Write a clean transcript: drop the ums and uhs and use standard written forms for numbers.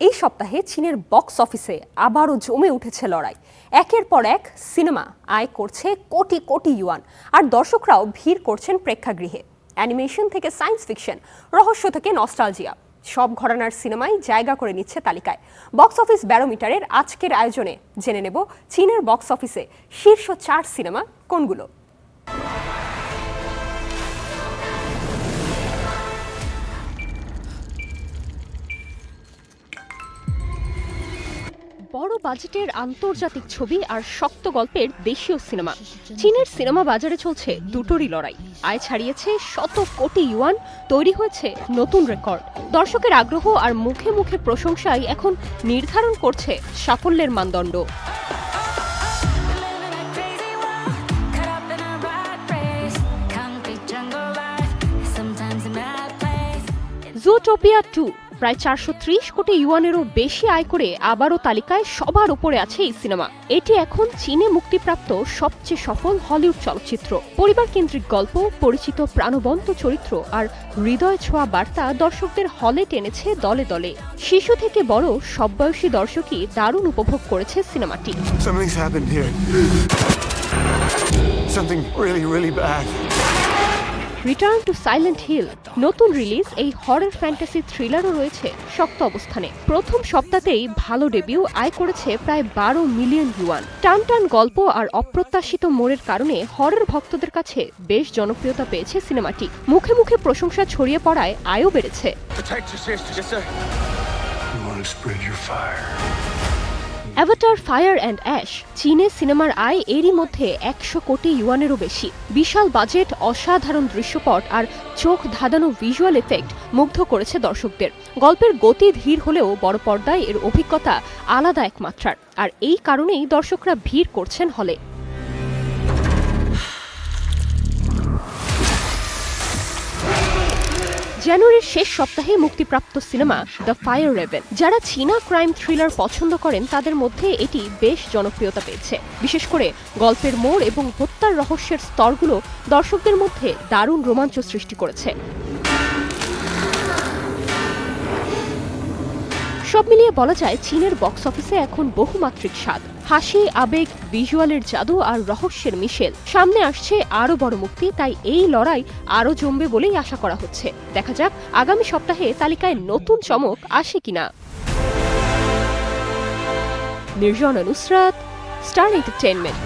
এই সপ্তাহে চীনের বক্স অফিসে আবারও জমে উঠেছে লড়াই। একের পর এক সিনেমা আয় করছে কোটি কোটি ইউয়ান, আর দর্শকরাও ভিড় করছেন প্রেক্ষাগৃহে। অ্যানিমেশন থেকে সায়েন্স ফিকশন, রহস্য থেকে নস্টালজিয়া, সব ঘরানার সিনেমাই জায়গা করে নিচ্ছে তালিকায়। বক্স অফিস ব্যারোমিটারের আজকের আয়োজনে জেনে নেব চীনের বক্স অফিসে শীর্ষ 4 সিনেমা কোনগুলো। বড় বাজেটের আন্তর্জাতিক ছবি আর শক্ত গল্পের দেশীয় সিনেমা। চীনের সিনেমা বাজারে চলছে দুটোরই লড়াই। আয় ছাড়িয়েছে শত কোটি ইউয়ান, তৈরি হয়েছে নতুন রেকর্ড। দর্শকের আগ্রহ আর মুখে মুখে প্রশংসাই এখন নির্ধারণ করছে সাফল্যের মানদণ্ড। জুটোপিয়া 2 প্রায় 430 কোটি ইউয়ানেরও বেশি আয় করে আবারও তালিকায় সবার উপরে আছে এই সিনেমা। এটি এখন চীনে মুক্তিপ্রাপ্ত সবচেয়ে সফল হলিউড চলচ্চিত্র। পরিবার কেন্দ্রিক গল্প, পরিচিত প্রাণবন্ত চরিত্র আর হৃদয় ছোঁয়া বার্তা দর্শকদের হলে টেনেছে দলে দলে। শিশু থেকে বড় সব বয়সী দর্শকই দারুণ উপভোগ করেছে সিনেমাটি। রিটার্ন টু সাইলেন্ট হিল নতুন রিলিজ এই হরর ফ্যান্টাসি থ্রিলারও রয়েছে শক্ত অবস্থানে। প্রথম সপ্তাহতেই ভালো ডেবিউ আয় করেছে প্রায় 12 মিলিয়ন ইউয়ান। টান গল্প আর অপ্রত্যাশিত মোড়ের কারণে হরর ভক্তদের কাছে বেশ জনপ্রিয়তা পেয়েছে সিনেমাটি। মুখে মুখে প্রশংসা ছড়িয়ে পড়ায় আয়ও বেড়েছে। অ্যাভাটার ফায়ার অ্যান্ড অ্যাশ চীনে সিনেমার আয় এরই মধ্যে 100 কোটি ইউয়ানেরও বেশি। বিশাল বাজেট, অসাধারণ দৃশ্যপট আর চোখ ধাঁধানো ভিজুয়াল এফেক্ট মুগ্ধ করেছে দর্শকদের। গল্পের গতি ধীর হলেও বড় পর্দায় এর অভিজ্ঞতা আলাদা এক মাত্রার, আর এই কারণেই দর্শকরা ভিড় করছেন হলে। জানুয়ারির শেষ সপ্তাহে মুক্তিপ্রাপ্ত সিনেমা দ্য ফায়ার রেভেন। যারা চীনা ক্রাইম থ্রিলার পছন্দ করেন তাদের মধ্যে এটি বেশ জনপ্রিয়তা পেয়েছে। বিশেষ করে গল্পের মোড় এবং হত্যার রহস্যের স্তরগুলো দর্শকদের মধ্যে দারুণ রোমাঞ্চ সৃষ্টি করেছে। সব মিলিয়ে বলা যায় চীনের বক্স অফিসে এখন বহুমাত্রিক স্বাদ। হাসি, আবেগ, ভিজুয়ালের জাদু আর রহস্যের মিশেল। সামনে আসছে আরও বড় মুক্তি, তাই এই লড়াই আরও জমবে বলেই আশা করা হচ্ছে। দেখা যাক আগামী সপ্তাহে তালিকায় নতুন চমক আসে কিনা। Nirjona Nusrat, star entertainment.